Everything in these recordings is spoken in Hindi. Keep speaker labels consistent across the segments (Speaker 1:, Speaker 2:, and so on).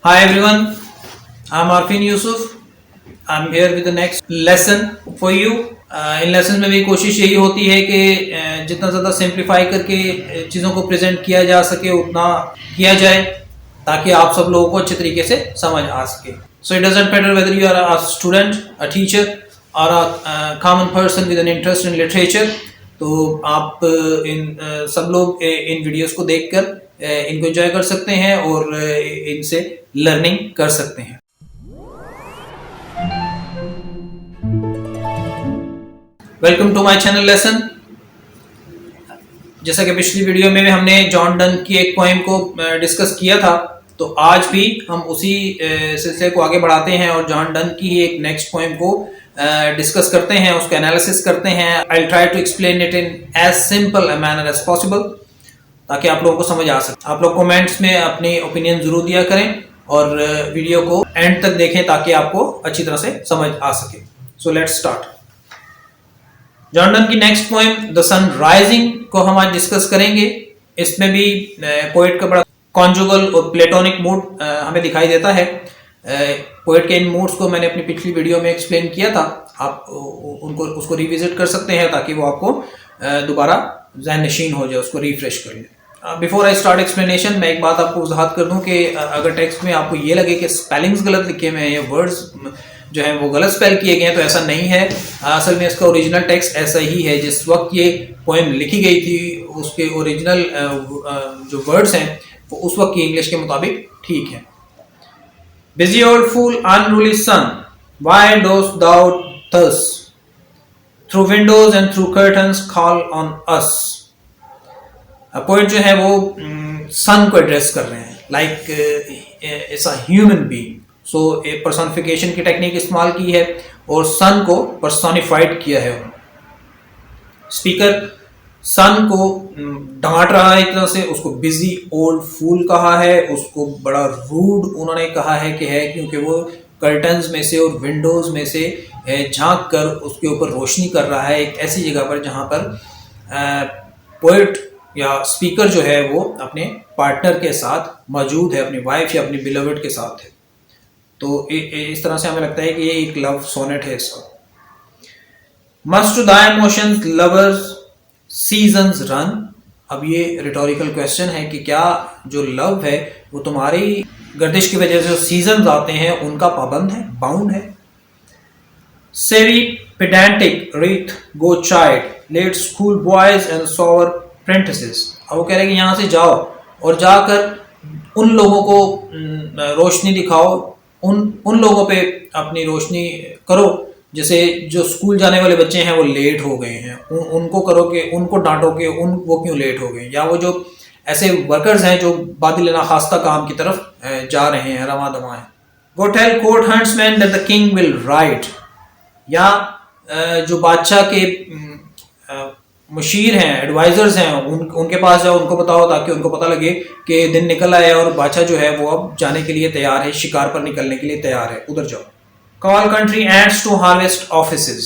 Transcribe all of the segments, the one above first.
Speaker 1: Hi everyone, I'm Arfin Yusuf. I'm here with the next lesson for you. In lesson में भी कोशिश यही होती है कि जितना ज़्यादा सिंप्लीफाई करके चीज़ों को प्रेजेंट किया जा सके उतना किया जाए ताकि आप सब लोगों को अच्छे तरीके से समझ आ सके. So it doesn't matter whether you are a student, a teacher or a common person with an interest in literature. तो आप इन सब लोग इन वीडियोस को देखकर इनको एंजॉय कर सकते हैं और इनसे लर्निंग कर सकते हैं. Welcome to my channel lesson. जैसा कि पिछली वीडियो में हमने जॉन डन की एक पोएम को डिस्कस किया था, तो आज भी हम उसी सिलसिले को आगे बढ़ाते हैं और जॉन डन की ही एक नेक्स्ट पोएम को डिस्कस करते हैं, उसका एनालिसिस करते हैं. I will try to explain it in as simple a manner as possible ताकि आप लोगों को समझ आ सके. आप लोग कमेंट्स में अपनी ओपिनियन जरूर दिया करें और वीडियो को एंड तक देखें ताकि आपको अच्छी तरह से समझ आ सके. So let's start. John Donne की next poem the sun rising को हम आज डिस्कस करेंगे. इसमें भी पोएट का बड़ा कॉन्जुगल और प्लेटोनिक मूड हमें दिखाई देता है. पोएट के इन मूड्स को मैंने अपनी पिछली वीडियो में एक्सप्लेन किया था. आप उनको उसको रिविजिट कर सकते हैं ताकि वो आपको दोबारा ज़हन नशीन हो जाए, उसको रिफ्रेश कर ले. बिफोर आई स्टार्ट एक्सप्लेनेशन मैं एक बात आपको वजाहत कर दूं कि अगर टेक्स्ट में आपको ये लगे कि स्पेलिंग्स गलत लिखे हुए हैं या वर्ड्स जो है वो गलत स्पेल किए गए हैं, तो ऐसा नहीं है. असल में इसका ओरिजिनल टेक्स्ट ऐसा ही है. जिस वक्त ये पोएम लिखी गई थी उसके ओरिजिनल जो वर्ड्स हैं वो उस वक्त की इंग्लिश के मुताबिक ठीक है. Busy old fool unruly sun, why dost thou thus, through windows and through curtains call on us. Poet जो है वो सन को एड्रेस कर रहे हैं like it's a human being. So personification की टेक्निक इस्तेमाल की है और सन को पर्सोनिफाइड किया है. स्पीकर सन को डांट रहा है एक तरह से, उसको बिजी ओल्ड फूल कहा है, उसको बड़ा रूड उन्होंने कहा है कि है क्योंकि वो कर्टन्स में से और विंडोज में से झांक कर उसके ऊपर रोशनी कर रहा है एक ऐसी जगह पर जहां पर पोएट या स्पीकर जो है वो अपने पार्टनर के साथ मौजूद है, अपनी वाइफ या अपनी बिलवर्ड के साथ है. तो इस तरह से हमें लगता है कि ये एक लव सोनेट है इसका. Must to thy emotions lovers seasons run. अब ये रिटोरिकल क्वेश्चन है कि क्या जो लव है वो तुम्हारी गर्दिश की वजह से जो सीजन्स आते हैं उनका पाबंद है, बाउंड है. Saucy pedantic wretch go chide late school boys and sour prentices. अब वो कह रहे हैं कि यहाँ से जाओ और जाकर उन लोगों को रोशनी दिखाओ, उन लोगों पे अपनी रोशनी करो जैसे जो स्कूल जाने वाले बच्चे हैं वो लेट हो गए हैं. उनको करो कि उनको डांटो कि वो क्यों लेट हो गए, या वो जो ऐसे वर्कर्स हैं जो बादिल नाखास्ता काम की तरफ जा रहे हैं, रवा दवा हैं. Go tell court huntsmen that the king will ride. या जो बादशाह के मुशीर हैं, एडवाइजर्स हैं, उनके पास जाओ, उनको बताओ ताकि उनको पता लगे कि दिन निकल आया और बादशाह जो है वो अब जाने के लिए तैयार है, शिकार पर निकलने के लिए तैयार है, उधर जाओ. Call country ants to harvest offices.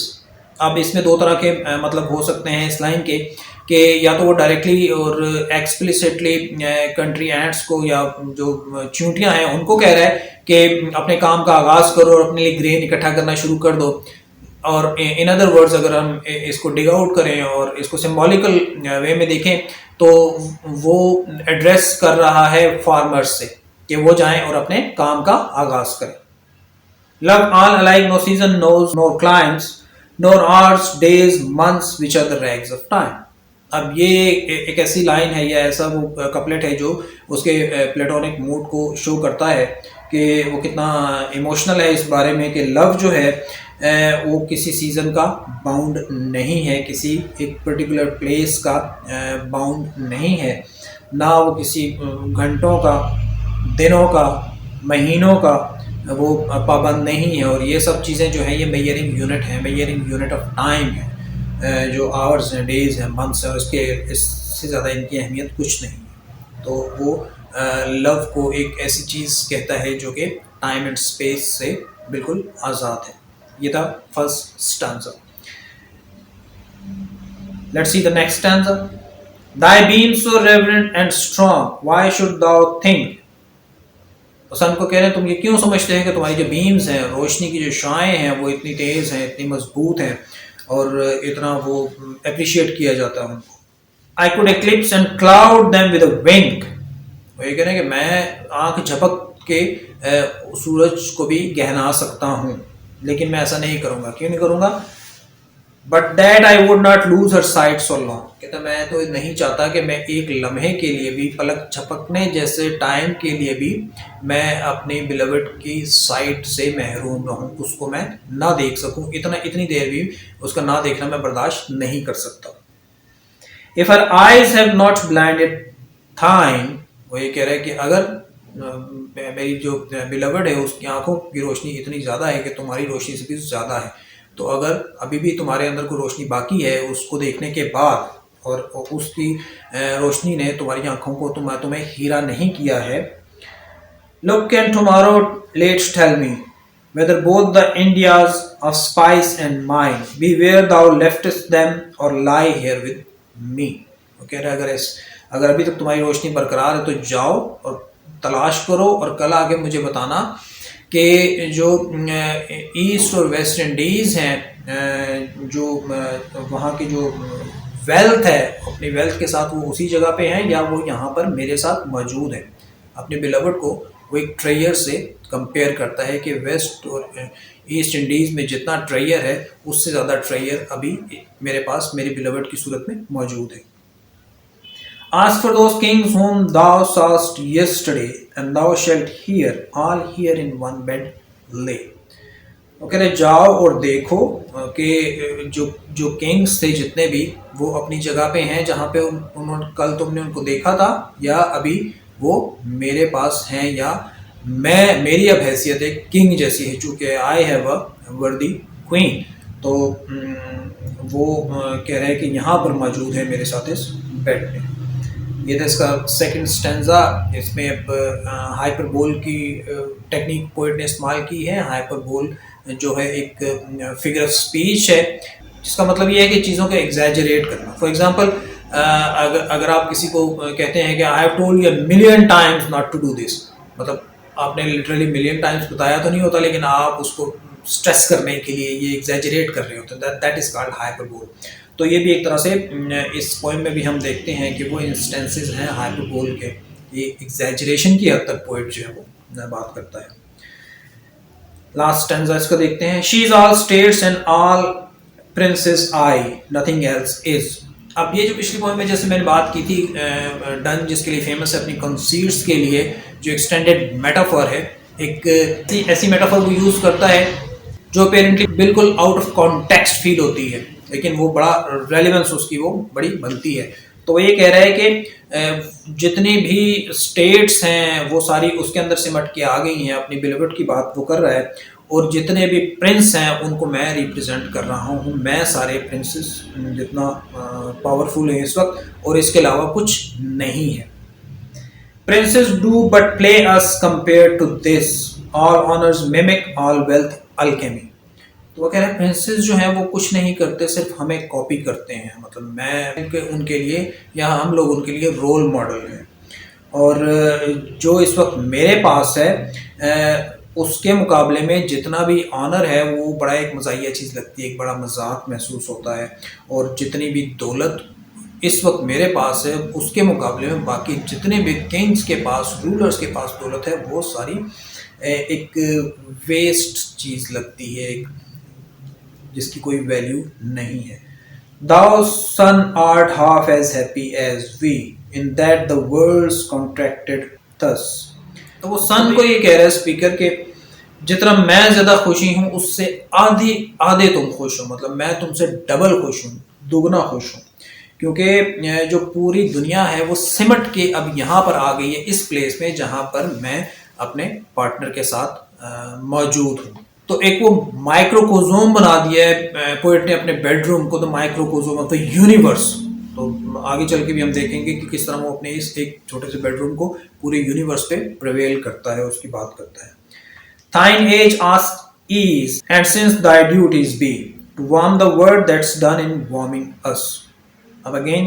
Speaker 1: अब इसमें दो तरह के मतलब हो सकते हैं इस लाइन के कि या तो वो डायरेक्टली और एक्सप्लिसिटली कंट्री एंड्स को या जो चींटियां हैं उनको कह रहा है कि अपने काम का आगाज करो और अपने लिए ग्रेन इकट्ठा करना शुरू कर दो. और इन अदर वर्ड्स अगर हम इसको डिग आउट करें और इसको सिंबॉलिकल वे में देखें तो वो एड्रेस कर रहा है फार्मर्स से कि वो जाएं और अपने काम का आगाज करें. Love all alike no season knows nor climes nor hours days months which are the rags of time. अब ये एक ऐसी लाइन है या ऐसा वो कपलेट है जो उसके प्लेटोनिक मूड को शो करता है कि वो कितना इमोशनल है इस बारे में कि लव जो है वो किसी सीज़न का बाउंड नहीं है, किसी एक पर्टिकुलर प्लेस का बाउंड नहीं है, ना वो किसी घंटों का, दिनों का, महीनों का वो पाबंद नहीं है. और ये सब चीज़ें जो हैं ये मेजरिंग यूनिट है, मेजरिंग यूनिट ऑफ टाइम है. जो आवर्स हैं, डेज हैं, मंथ्स हैं, उसके इससे ज़्यादा इनकी अहमियत कुछ नहीं है. तो वो लव को एक ऐसी चीज़ कहता है जो कि टाइम एंड स्पेस से बिल्कुल आज़ाद है. ये था first stanza. Let's see the next stanza. Thy beam so reverent and strong, why should thou think तो सन को कह रहे हैं तुम ये क्यों समझते हैं कि तुम्हारी जो बीम्स हैं, रोशनी की जो शाएँ हैं वो इतनी तेज़ हैं, इतनी मजबूत हैं और इतना वो अप्रिशिएट किया जाता है उनको। I could eclipse and cloud them with a wink. वो ये कह रहे हैं कि मैं आंख झपक के सूरज को भी गहना सकता हूँ, लेकिन मैं ऐसा नहीं करूँगा। क्यों नहीं करूँगा? But that I would not lose her site so long. कहता मैं तो नहीं चाहता कि मैं एक लम्हे के लिए भी, पलक झपकने जैसे टाइम के लिए भी मैं अपनी बिलवड की साइट से महरूम रहूं, उसको मैं ना देख सकूं। इतनी देर भी उसका ना देखना मैं बर्दाश्त नहीं कर सकता। If her eyes have not blinded thine, वो ये कह रहा है कि अगर मेरी जो बिलवड है उसकी आंखों की रोशनी इतनी ज़्यादा है कि तुम्हारी रोशनी से भी ज़्यादा है, तो अगर अभी भी तुम्हारे अंदर कोई रोशनी बाकी है उसको देखने के बाद और उसकी रोशनी ने तुम्हारी आंखों को तुम्हें हीरा नहीं किया है, look can tomorrow lets tell me whether both the Indias of spice and mine be where thou leftest them or lie here with me। वो कह रहा है अगर अभी तक तुम्हारी रोशनी बरकरार है तो जाओ और तलाश करो और कल आगे मुझे बताना कि जो ईस्ट और वेस्ट इंडीज़ हैं, जो वहाँ की जो वेल्थ है, अपनी वेल्थ के साथ वो उसी जगह पे हैं या वो यहाँ पर मेरे साथ मौजूद है। अपने बिलवड को वो एक ट्रेयर से कंपेयर करता है कि वेस्ट और ईस्ट इंडीज़ में जितना ट्रेयर है उससे ज़्यादा ट्रेयर अभी मेरे पास मेरे बिलवड की सूरत में मौजूद है। Ask for those kings whom thou sawest yesterday, and thou shalt hear all here in one bed lay। वो कह रहे जाओ और देखो कि जो किंग्स थे जितने भी, वो अपनी जगह पे हैं जहाँ पे उन्होंने कल तुमने उनको देखा था, या अभी वो मेरे पास हैं, या मेरी अब हैसियत एक किंग जैसी है, चूँकि आई हैव अ वर्दी क्वीन। तो वो कह रहे हैं कि यहाँ पर मौजूद है मेरे साथ इस बेड में। ये था इसका सेकंड स्टेंजा। इसमें हाइपरबोल की टेक्निक पोइट ने इस्तेमाल की है। हाइपरबोल जो है एक फिगर ऑफ स्पीच है जिसका मतलब ये है कि चीज़ों को एग्जैजरेट करना। फॉर एग्जांपल अगर आप किसी को कहते हैं कि I have told you million times not to do this, मतलब आपने लिटरली मिलियन टाइम्स बताया तो नहीं होता, लेकिन आप उसको स्ट्रेस करने के लिए ये एग्जैजरेट कर रहे होते हैं। That is called hyperbole. तो ये भी एक तरह से इस पोएम में भी हम देखते हैं कि वो इंस्टेंसेस हैं हाइपरबोल के। ये एग्जैजरेशन की हद तक पोएट जो है वो बात करता है। लास्ट स्टेंजा इसको देखते हैं। She is all states and all princess I, nothing else is. अब ये जो पिछली पोएम में जैसे मैंने बात की थी, डन जिसके लिए फेमस है अपनी कंसीट्स के लिए, जो एक्सटेंडेड मेटाफर है, एक ऐसी मेटाफर वो यूज़ करता है जो अपेरेंटली बिल्कुल आउट ऑफ कॉन्टेक्स्ट फील होती है, लेकिन वो बड़ा रेलिवेंस उसकी वो बड़ी बनती है। तो वो ये कह रहा है कि जितनी भी स्टेट्स हैं वो सारी उसके अंदर सिमट के आ गई हैं, अपनी बिलवड की बात वो कर रहा है, और जितने भी प्रिंस हैं उनको मैं रिप्रेजेंट कर रहा हूँ। मैं सारे प्रिंसेस जितना पावरफुल है इस वक्त, और इसके अलावा कुछ नहीं है। Princes do but play us compare to this, all honour's mimic all wealth alchemy. तो वो कह रहे हैं प्रिंसेस जो हैं वो कुछ नहीं करते, सिर्फ हमें कॉपी करते हैं। मतलब मैं उनके लिए या हम लोग उनके लिए रोल मॉडल हैं, और जो इस वक्त मेरे पास है उसके मुकाबले में जितना भी ऑनर है वो बड़ा एक मज़ाहिया चीज़ लगती है, एक बड़ा मजाक महसूस होता है। और जितनी भी दौलत इस वक्त मेरे पास है उसके मुकाबले में बाकी जितने भी किंग्स के पास, रूलर्स के पास दौलत है, वो सारी एक वेस्ट चीज़ लगती है, एक जिसकी कोई वैल्यू नहीं है। Thou son art half as happy as we, in that the world's contracted thus। तो वो सन को ये कह रहा है स्पीकर के जितना मैं ज्यादा खुशी हूँ उससे आधे तुम खुश हो, मतलब मैं तुमसे डबल खुश हूँ, दुगना खुश हूँ, क्योंकि जो पूरी दुनिया है वो सिमट के अब यहाँ पर आ गई है इस प्लेस में जहाँ पर मैं अपने पार्टनर के साथ मौजूद हूँ। तो एक वो माइक्रोकोजोम बना दिया है पोएट ने अपने बेडरूम को, द माइक्रोकोजोम ऑफ द यूनिवर्स। तो आगे चल के भी हम देखेंगे कि किस तरह वो अपने इस एक छोटे से बेडरूम को पूरे यूनिवर्स पे प्रिवेल करता है, उसकी बात करता है। Thine age asks ease, and since thy duties be to warm the word that's done in warming us। अब अगेन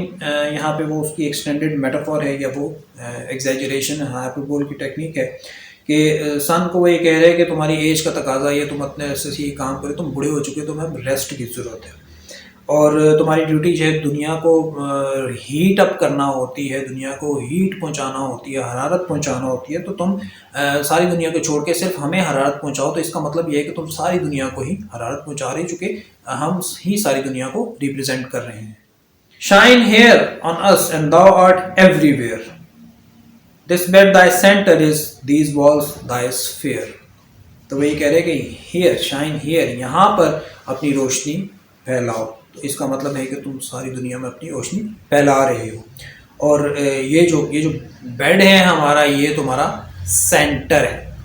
Speaker 1: यहाँ पे वो उसकी एक्सटेंडेड मेटाफॉर है या वो एग्जैजरेशन हाइपरबोल की टेक्निक है कि सन को वो ये कह रहे हैं कि तुम्हारी एज का तकाजा ये, तुम अपने से ही काम करो, तुम बूढ़े हो चुके, तुम्हें रेस्ट की ज़रूरत है और तुम्हारी ड्यूटी जो है दुनिया को हीट अप करना होती है, दुनिया को हीट पहुंचाना होती है, हरारत पहुंचाना होती है। तो तुम सारी दुनिया को छोड़ के सिर्फ हमें हरारत पहुंचाओ। तो इसका मतलब ये है कि तुम सारी दुनिया को ही हरारत पहुंचा रहे, चूँकि हम ही सारी दुनिया को रिप्रेजेंट कर रहे हैं। Shine here on us and thou art everywhere. This bed thy center is, these walls thy sphere. तो वही कह रहे हैं कि हेयर, शाइन हेयर, यहाँ पर अपनी रोशनी फैलाओ। तो इसका मतलब है कि तुम सारी दुनिया में अपनी रोशनी फैला रहे हो। और ये जो बेड है हमारा, ये तुम्हारा सेंटर है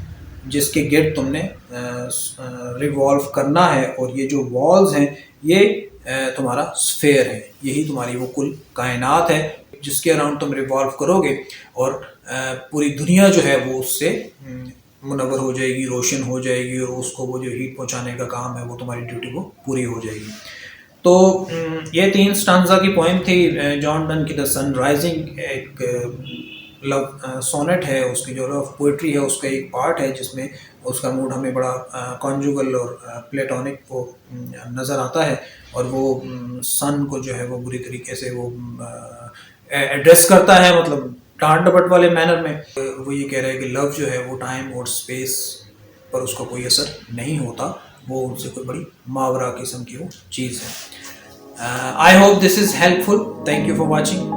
Speaker 1: जिसके गिर्द तुमने रिवॉल्व करना है, और ये जो वॉल्स हैं ये तुम्हारा स्फेयर है, यही तुम्हारी वो कुल कायनात है जिसके अराउंड तुम रिवॉल्व करोगे और पूरी दुनिया जो है वो उससे मुनव्वर हो जाएगी, रोशन हो जाएगी, और उसको वो जो हीट पहुंचाने का काम है वो तुम्हारी ड्यूटी वो पूरी हो जाएगी। तो ये 3 स्टांजा की पोएम थी जॉन डन की द सन राइजिंग। एक लव सोनेट है, उसकी जो लव पोइट्री है उसका एक पार्ट है जिसमें उसका मूड हमें बड़ा कॉन्जुगल और प्लेटोनिक वो नज़र आता है, और वो सन को जो है वो बुरी तरीके से वो एड्रेस करता है, मतलब डांट डपट वाले मैनर में। वो ये कह रहा है कि लव जो है वो टाइम और स्पेस पर उसका कोई असर नहीं होता, वो उनसे कोई बड़ी मावरा किस्म की वो चीज़ है। I hope this is helpful. Thank you for watching.